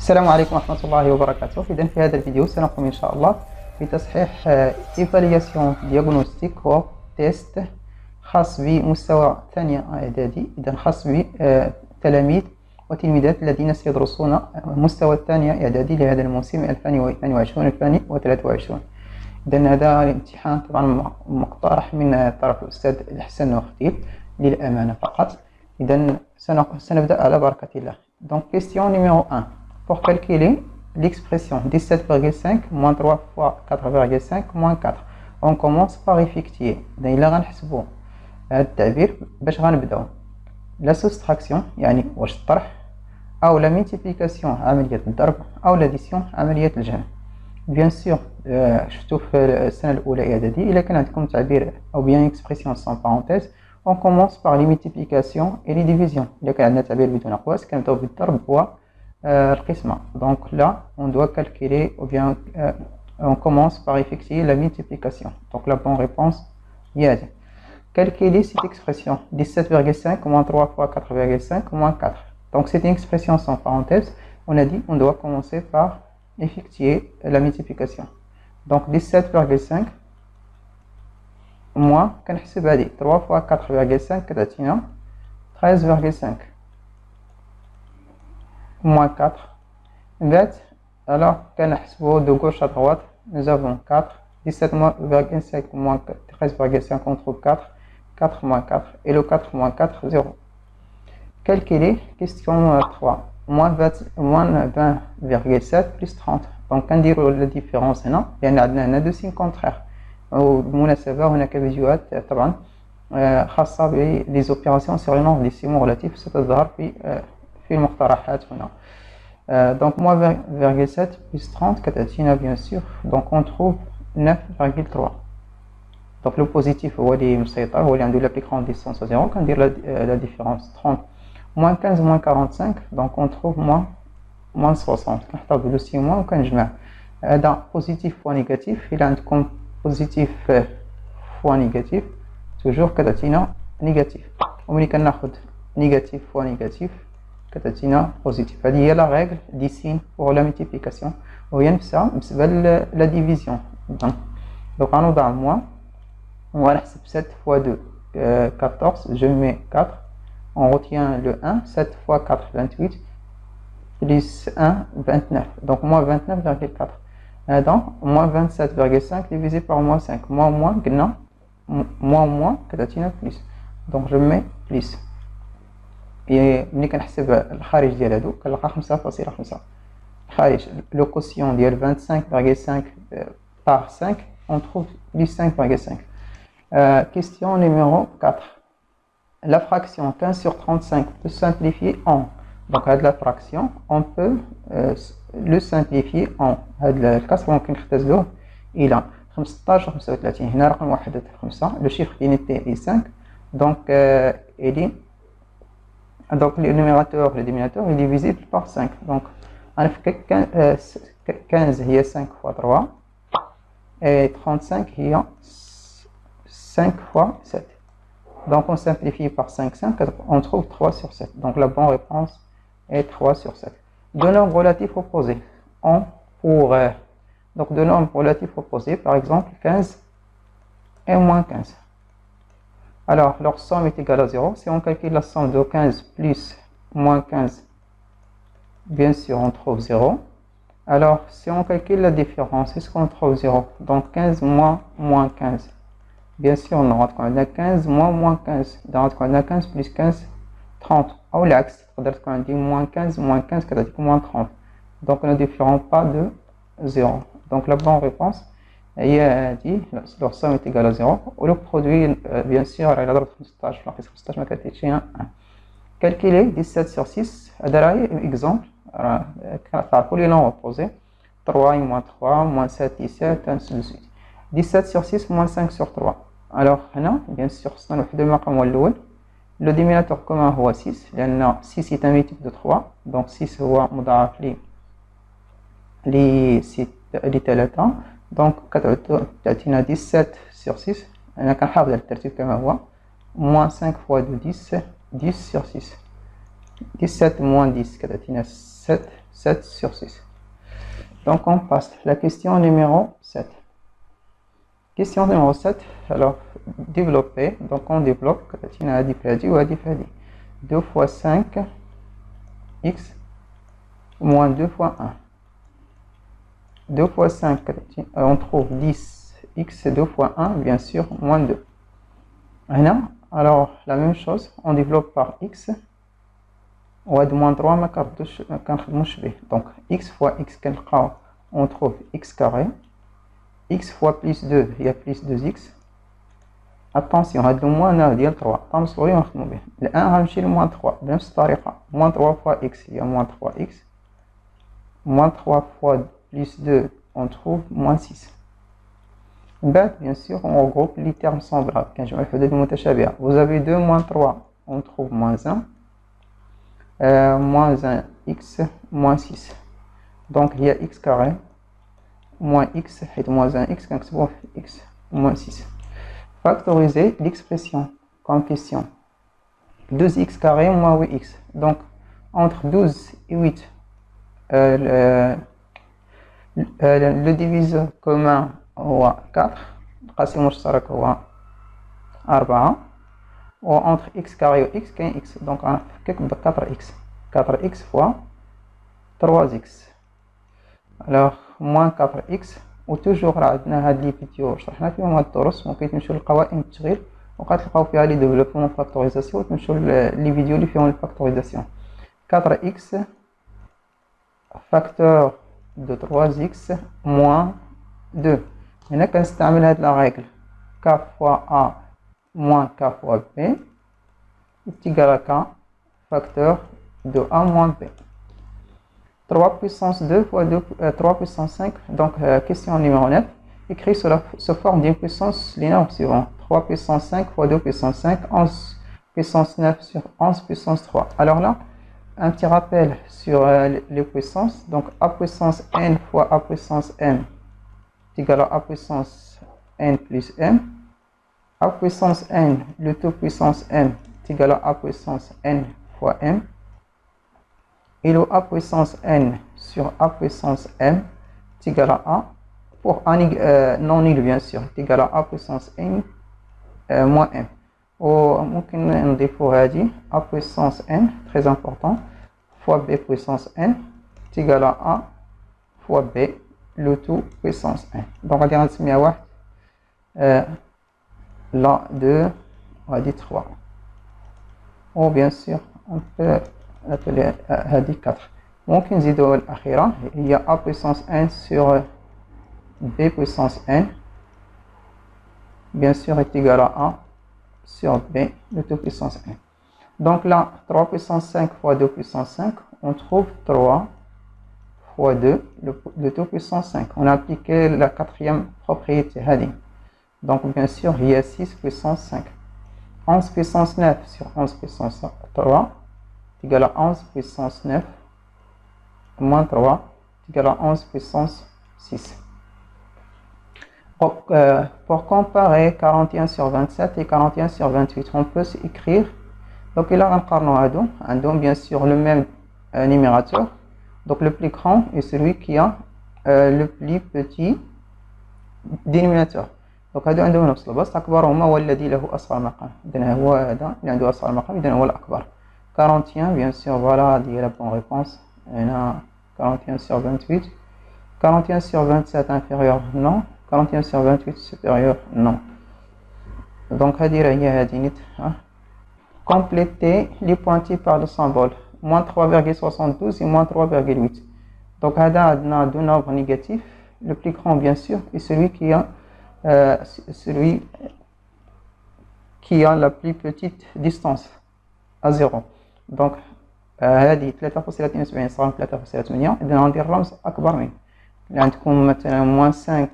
السلام عليكم ورحمة الله وبركاته. إذن في هذا الفيديو سنقوم إن شاء الله بتصحيح إيفالياسيون دياغنوستيك و تيست خاص بمستوى ثانية إعدادي، إذن خاص بتلاميذ وتلميذات الذين سيدرسون مستوى الثانية إعدادي لهذا الموسم 2022-2023. إذن هذا الامتحان طبعا مقترح من طرف الأستاذ حسن وختيل للأمانة فقط. إذن سنبدأ على بركة الله. Donc question numéro 1. Pour calculer l'expression 17,5 moins 3 fois 4,5 moins 4, on commence par effectuer. إلا غنحسبوا هذا التعبير باش غنبداو لا سوستراكسيون يعني واش الطرح، أو لا ميتيبليكاسيون عملية الضرب، أو لاديسيون عملية الجمع. بيان سور شفتوا في السنة الأولى إعدادي إلا كان عندكم تعبير أو بيان إكسبرسيون سون بارونتيز on commence par les multiplications et les divisions. إلا كان عندنا تعبير بدون أقواس كنبداو بالضرب و القسمة. Donc là on doit calculer ou bien on commence par effectuer la multiplication. Donc la bonne réponse هي هذه. Calculer cette expression 17,5 moins 3 fois 4,5 moins 4. Donc c'est une expression sans parenthèse. On a dit on doit commencer par effectuer la multiplication. Donc 17,5 moins كنحسب هذه 3 fois 4,5 كتعطينا 13,5 moins 4. بعد alors كنحسبوا de gauche à droite, nous avons 4. 17,5 moins 13,5 on trouve 4. 4 moins 4 et le 4 moins 4 0. Calculer question 3 moins 20,7 plus 30. Donc نديروا la différence هنا لأن عندنا هنا deux signes contraires. وبالمناسبة هناك فيديوهات طبعا خاصة بلي اوبيراسيون سور لي نومبر ديسيمو ريلاتيف ستظهر في المقترحات هنا. دونك موان 20,7 بلس 30 كتعطينا بيان سور دونك اون تروف 9,3. دونك لو بوزيتيف هو اللي مسيطر، هو اللي عنده لا بلي كروند ديستونس زيرو. كندير لا ديفيرونس 30 موان 15 موان 45 دونك اون تروف موان 60. كنحتفظ بلو سي موان وكنجمع هذا بوزيتيف فوا نيجاتيف. إلا عندكم بوزيتيف فوا نيجاتيف توجور كتعطينا نيجاتيف، وملي كناخد نيجاتيف فوا نيجاتيف كتعطينا بوزيتيف. هذه هي لا ريغل دي سين بور لا ملتيبليكاسيون، وهي نفسها بالنسبه لا ديفيزيون. دونك غنوضع موان وغنحسب 7 fois 2 14. je mets 4, on retient le 1. 7 fois 4 28 plus 1 29, donc moins 29,4. هذا moins 27,5 divisé par moins 5. moins قلنا moins كتعطينا plus، donc je mets plus. ملي كنحسب الخارج ديال هادو كنلقى 5.5. الخارج لو كوسيون ديال 25,5 par 5 on trouve plus 5,5. Question numéro 4. La fraction 15 sur 35 peut simplifier en. Donc هاد la fraction on peut le simplifier en. هاد الكسر ممكن نختزلوه الى 15 و 35. هنا رقم واحد 5 لو شيفر دينيتي 5 دونك il donc le numérateur le dénominateur est divisible par 5. donc غنفك 15 هي 5 fois 3 et 35 هي 5 fois 7. donc on simplifie par 5 on trouve 3 sur 7. donc la bonne réponse est 3 sur 7. Deux nombres relatifs opposés on pourrait donc deux nombres relatifs opposés, par exemple 15 et moins 15. Alors leur somme est égale à 0. Si on calcule la somme de 15 plus moins 15, bien sûr on trouve 0. Alors si on calcule la différence, est-ce qu'on trouve 0? donc 15 moins 15, bien sûr on aura 15 moins 15, on a 15 plus 15 30. ou l'axe on dit moins 15 كتعطيك moins 30. donc ne différons pas de 0. donc la bonne réponse هي هذه. leur somme est égale à 0 ولو produit bien sûr على ضرب 15 ناقص 15 ما كتعطيش 1. calculer 17 sur 6. هذا راهي exemple كنعرفوا لي نون opposé 3 moins 3 moins 7 17 ainsi de suite. 17 sur 6 moins 5 sur 3. alors هنا bien sûr خصنا نوحدو المقام الاول. le dénominateur commun هو 6 لأن 6 est un multiple de 3 donc 6 هو مضاعف ل 3. donc كتعطينا 17 sur 6. أنا كنحافظ على الترتيب كما هو moins 5 fois 2 10 10 sur 6. 17 moins 10 كتعطينا 7 7 sur 6. Donc on passe. La question numéro 7. Question numéro 7. Alors, développer. Donc on développe. 2 fois 5 x moins 2 fois 1. 2 fois 5, on trouve 10 x 2 fois 1, bien sûr, moins 2. Alors, la même chose, on développe par x. On a de moins 3, donc x fois x, on trouve x carré. X fois plus 2, il y a plus 2x. Attention, on a de moins 9, il y a 3. Le 1 va le moins 3. Moins 3 fois x, il y a moins 3x. Moins 3 fois plus 2, on trouve moins 6. Bien sûr, on regroupe les termes semblables. Vous avez 2 moins 3, on trouve moins 1. Moins 1x, moins 6. Donc, il y a x carré, moins x, et moins 1x, x, moins 6. Factoriser l'expression comme question. 12x carré moins 8x. Donc, entre 12 et 8, le diviseur commun هو 4 القاسم المشترك هو 4 وentre x carré و x كاين x دونك غنفكك ب 4x fois 3x alors moins 4x وتوجور راه عندنا هاد لي فيديو شرحنا فيهم هاد الدروس ممكن تمشيو للقوائم التشغيل وغتلقاو فيها لي ديفلوبمون فاكتوريزاسيون وتمشيو لي فيديو اللي فيهم الفاكتوريزاسيون 4x facteur de 3x moins 2. هنا كنستعمل هاد لا ريغل k fois a moins k fois b est égal à k facteur de a moins b. 3 puissance 2 fois 3 puissance 5. Donc question numéro 9, écrit sous forme d'une puissance linéaire suivant 3 puissance 5 fois 2 puissance 5, 11 puissance 9 sur 11 puissance 3. Alors là, un petit rappel sur les puissances. Donc a puissance n fois a puissance m est égal à a puissance n plus m. A puissance n, le tout puissance m est égal à a puissance n fois m. Et le a puissance n sur a puissance m est égal à a. Pour un non nul bien sûr, est égal à a puissance n moins m. وممكن نضيفوا هذه a puissance n, très important, fois b puissance n est égal à a fois b le tout puissance 1. Donc غادي غنسميها واحد لا 2 وهادي 3. و bien sûr on peut appeler هادي 4. ممكن نزيدو الأخيرة هي a puissance n sur b puissance n bien sûr est égal à a sur b le tout puissance 1. Donc là 3 puissance 5 fois 2 puissance 5, on trouve 3 fois 2 le tout puissance 5. On a appliqué la quatrième propriété Hadi. Donc bien sûr il y a 6 puissance 5. 11 puissance 9 sur 11 puissance 3 est égal à 11 puissance 9 moins 3 est égal à 11 puissance 6. Pour comparer 41 sur 27 et 41 sur 28, on peut écrire. Donc là, on a bien sûr le même numérateur. Donc le plus grand est celui qui a le plus petit dénominateur. Donc هذا عندهم نفس البسط. أكبرهما هو الذي له أصغر مقام. إذن هو هذا اللي عنده أصغر مقام إذن هو الأكبر. 41 bien sûr voilà هذه la bonne réponse. هنا 41 sur 28. 41 sur 27 inférieur non. 41 sur 28 supérieur non. Donc هذه هي هذه نت. Compléter les pointillés par le symbole. Moins 3,72 et moins 3,8. Donc, on a deux nombres négatifs. Le plus grand, bien sûr, est celui qui a la plus petite distance à 0. Donc, هذه 3.72 صار 3.8. إذا عندي الرمز أكبر منه. عندكم مثلا moins 5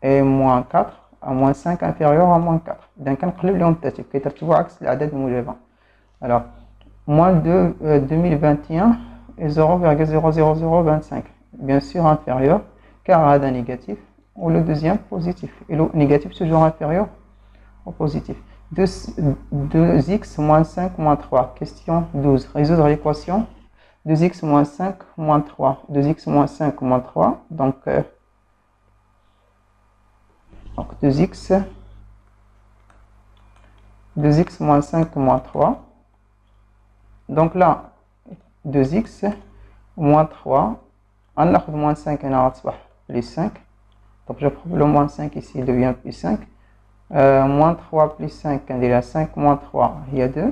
et moins 4. à moins 5 inférieur à moins 4. إذا كنقلب لهم الترتيب كيترتبوا عكس الأعداد الموجبة. Alors, moins 2 2021 et 0,00025. Bien sûr inférieur, car هذا négatif, ou le deuxième positif. Et le négatif toujours inférieur au positif. 2x moins 5 moins 3. Question 12. Résoudre l'équation 2x moins 5 moins 3. 2x moins 5 moins 3. Donc 2x moins 5 moins 3. Donc là, 2x moins 3. On a moins 5 et on a plus 5. Donc je prends le moins 5 ici, il devient plus 5. Moins 3 plus 5, on dirait 5 moins 3, il y a 2.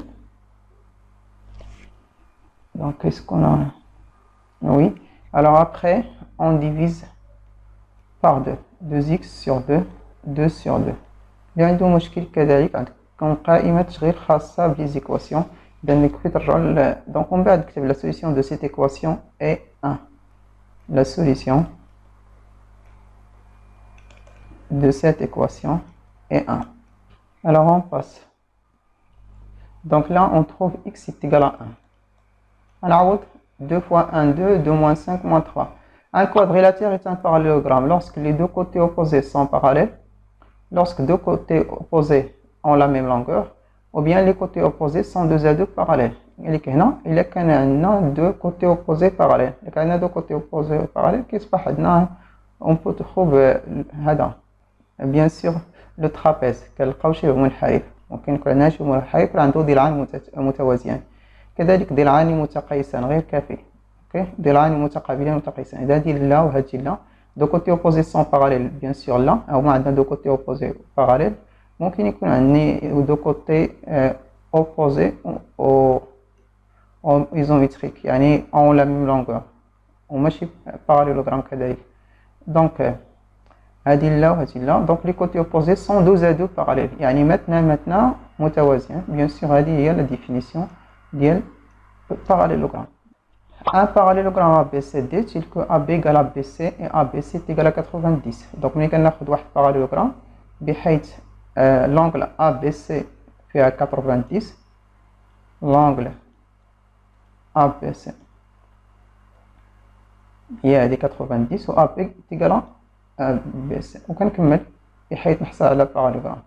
Donc qu'est-ce qu'on a? Oui. Alors après, on divise par 2. 2x sur 2, 2 sur 2. اللي عنده مشكل كذلك عندكم قائمة تشغيل خاصة بليز équations. Donc on va écrire la solution de cette équation est 1. La solution de cette équation est 1. Alors on passe. Donc là on trouve x est égal à 1. On a 2 fois 1, 2, 2 moins 5 moins 3. Un quadrilatère est un parallélogramme lorsque les deux côtés opposés sont parallèles, lorsque deux côtés opposés ont la même longueur, ou bien les côtés opposés sont deux à deux parallèles. Il y a deux côtés opposés parallèles. Il y a deux côtés opposés parallèles. On peut trouver bien sûr le trapèze. ممكن يكون ناشئ منحرف عنده ضلعان متوازيان. كذلك ضلعان متقايسان غير كافي. ضلعان متقابلان متقايسان. إذا هذه لا وهذه لا. Deux côtés opposés sont parallèles bien sûr là. أو ما عندنا deux côtés opposés parallèles. ممكن يكون عندنا deux côtés opposés au isométrique. يعني ont la même longueur. وماشي parallélogramme كذلك. Donc هذه لا وهذه لا. Donc les côtés opposés sont deux à deux parallèles. يعني maintenant متوازيان. Bien sûr هذه هي la définition ديال parallélogramme. Un parallélogramme ABCD tel que AB égale à BC et ABC est égal à 90. Donc ملي كناخذ واحد parallélogramme بحيث l'angle ABC fait à 90, l'angle ABC هي هذه 90 و AB est égal à BC. وكنكمل بحيث نحصل على parallélogramme.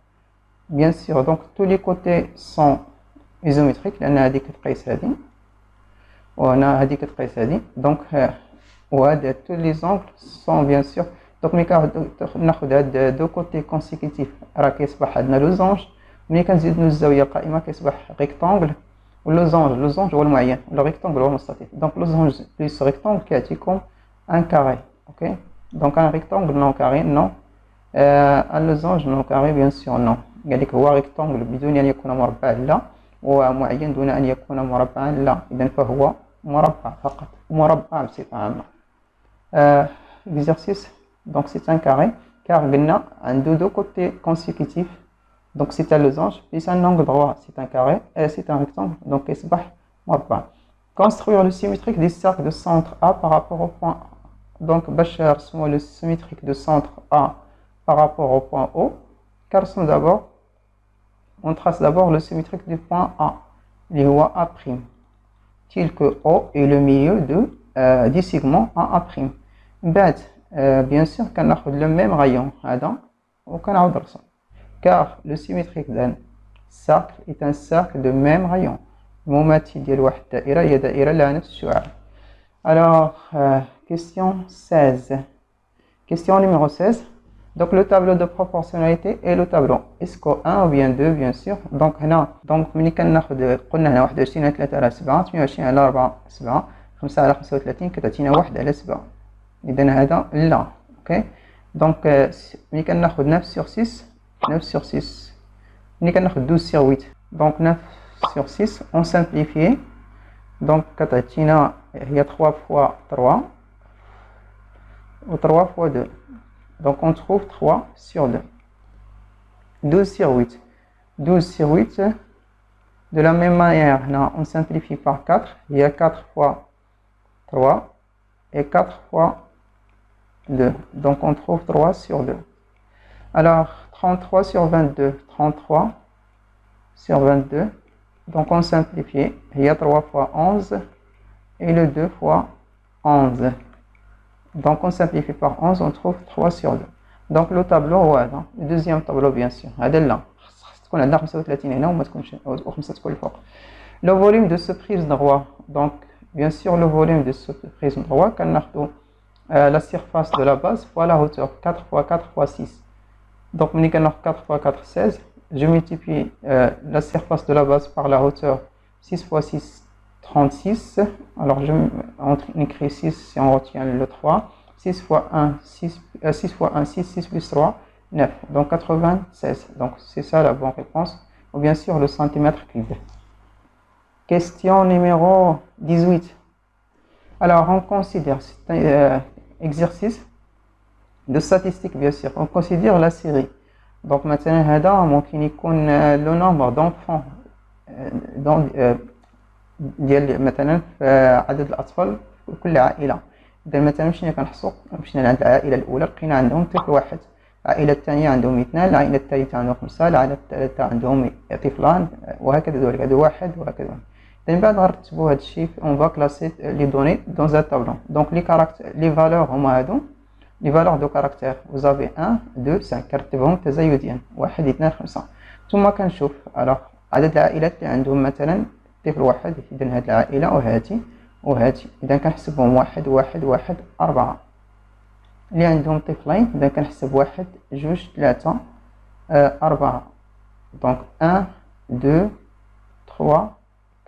Bien sûr, donc tous les côtés sont isométriques لأن هذه كتقيس هذه وهنا هذه كتقيس هذه. Donc وهذا tous les angles sont bien sûr. Donc ملي ناخذ هاد دو كوتي كونسيكوتيف راه كيصبح عندنا لوزونج. ملي كنزيدو الزاويه قائمه كيصبح ريكتانغل. واللوزونج هو المعين ولا ريكتانغل هو المستطيل. دونك لوزونج بلس ريكتانغل كيعطيكم ان كاري. اوكي دونك ان ريكتانغل نون كاري نو. ان لوزونج نون كاري بيان سور نو. قال لك هو ريكتانغل بدون ان يكون مربعا لا، ومعين دون ان يكون مربعا لا. اذا فهو مربع فقط، مربع بصفه عامه. exercice. Donc c'est un carré, car on a deux côtés consécutifs. Donc c'est un losange, puis c'est un angle droit, c'est un carré, et c'est un rectangle. Donc c'est مربع. Construire le symétrique des cercles de centre A par rapport au point A. Donc Bachar soit le symétrique de centre A par rapport au point O. Car d'abord, on trace d'abord le symétrique du point A, les voies A', tel que O est le milieu du segment AA'. Bien sûr qu'on a le même rayon car le symétrique d'un cercle est un cercle de même rayon. Alors question 16. Question numéro 16. Donc le tableau de proportionnalité et le tableau est-ce que 1 ou bien 2 bien sûr. Donc هنا ملي كناخذ قلنا هنا 21 على 3 على 7 28 على 4 7 5 على 35 كتعطينا 1 على 7. إذن هذا لا. اوكي دونك ملي كناخذ 9 sur 6 9 sur 6 ملي كناخذ 12 sur 8 دونك 9 sur 6 on simplifie. دونك كتعطينا هي 3 fois 3 و 3 fois 2. Donc on trouve 3 sur 2. 12 sur 8. 12 sur 8. De la même manière, là, on simplifie par 4. Il y a 4 fois 3 et 4 fois 2. Donc on trouve 3 sur 2. Alors 33 sur 22. 33 sur 22. Donc on simplifie. Il y a 3 fois 11 et le 2 fois 11. Donc on simplifie par 11, on trouve 3 sur 2. Donc le tableau, le deuxième tableau bien sûr. Le volume de ce prisme droit. Donc bien sûr le volume de ce prisme droit كناخدو la surface de la base fois la hauteur 4 fois 4 fois 6. Donc ملي كناخد 4 fois 4 16, je multiplie la surface de la base par la hauteur, 6 fois 6 36. Alors on écrit 6 si on retient le 3. 6 fois 1 6, 6 fois 1 6, 6 plus 3 9, donc 96. Donc c'est ça la bonne réponse, ou bien sûr le centimètre cube. Question numéro 18. Alors on considère cet exercice de statistique, bien sûr. On considère la série. Donc maintenant هذا ممكن يكون le nombre d'enfants ديال مثلا عدد الاطفال في كل عائله. اذا مثلا مشينا كنحصوا، مشينا عند العائله الاولى لقينا عندهم طفل واحد، العائله الثانيه عندهم اثنان، العائله الثالثه عندهم خمسه، العائله الثالثه عندهم طفلان، وهكذا ذلك هذا واحد وهكذا. من بعد غنرتبوا هذا الشيء اون فا كلاسي لي دوني دون ان تابلو. دونك لي كاركتير لي فالور هما هادو لي فالور دو كاركتير. وزافي 1 2 5 كنرتبهم تزايديا 1 2 5. ثم كنشوف على عدد العائلات اللي عندهم مثلا طفل واحد، اذا هاد العائله وهاتي وهاتي، اذا كنحسبهم 1 1 1 4. اللي عندهم طفلين اذا كنحسب 1 2 3 4. دونك 1 2 3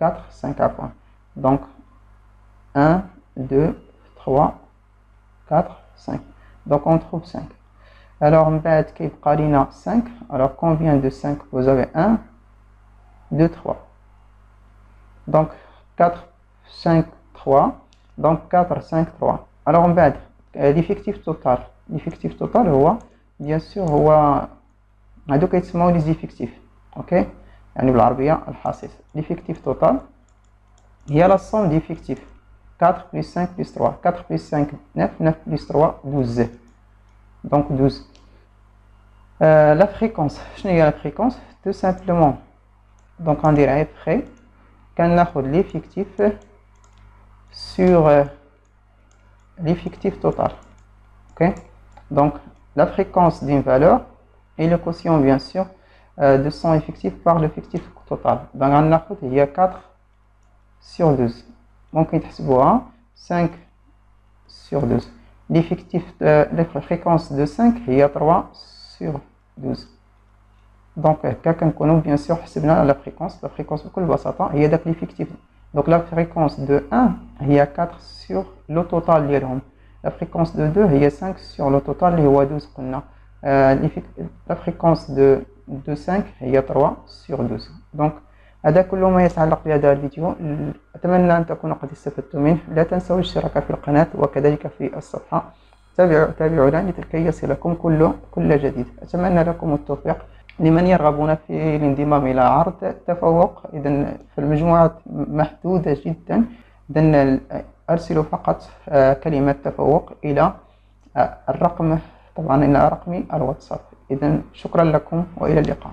4 5 à point. Donc 1 2 3 4 5. Donc on trouve 5. Alors من بعد كيبقى لينا 5. Alors combien de 5? Vous avez 1 2 3. Donc 4 5 3. Donc 4 5 3. Alors من بعد l'effectif total. L'effectif total هو bien sûr هو هادو كيتسموا لي زيفيكتيف. اوكي يعني بالعربيه الحصيص. l'effectif total هي la somme d'effectifs 4 plus 5 plus 3. 4 plus 5 9. 9 plus 3 12. Donc 12. La fréquence, شنو هي la fréquence? Tout simplement donc on dirait après كناخذ l'effectif sur l'effectif total. Ok, donc la fréquence d'une valeur et le quotient bien sûr de son effectif par l'effectif total. Donc غناخذ هي 4 sur 12. ممكن تحسبوها 5 sur 12. L'effectif la fréquence de 5 هي 3 sur 12. Donc كنكونوا bien sûr حسبنا la fréquence بكل بساطه هي داك l'effectif. Donc la fréquence de 1 هي 4 sur le total ديالهم. La fréquence de 2 هي 5 sur le total اللي هو 12 قلنا. La fréquence de 5 هي 3 sur 12. Donc هذا كل ما يتعلق بهذا الفيديو. أتمنى أن تكونوا قد استفدتم منه. لا تنسوا الاشتراك في القناة وكذلك في الصفحة. تابعونا لكي يصلكم كل جديد. أتمنى لكم التوفيق. لمن يرغبون في الانضمام إلى عرض التفوق، إذن في المجموعات محدودة جدا، إذن أرسلوا فقط كلمة تفوق إلى الرقم، طبعا إلى رقمي الواتساب. إذن شكرا لكم وإلى اللقاء.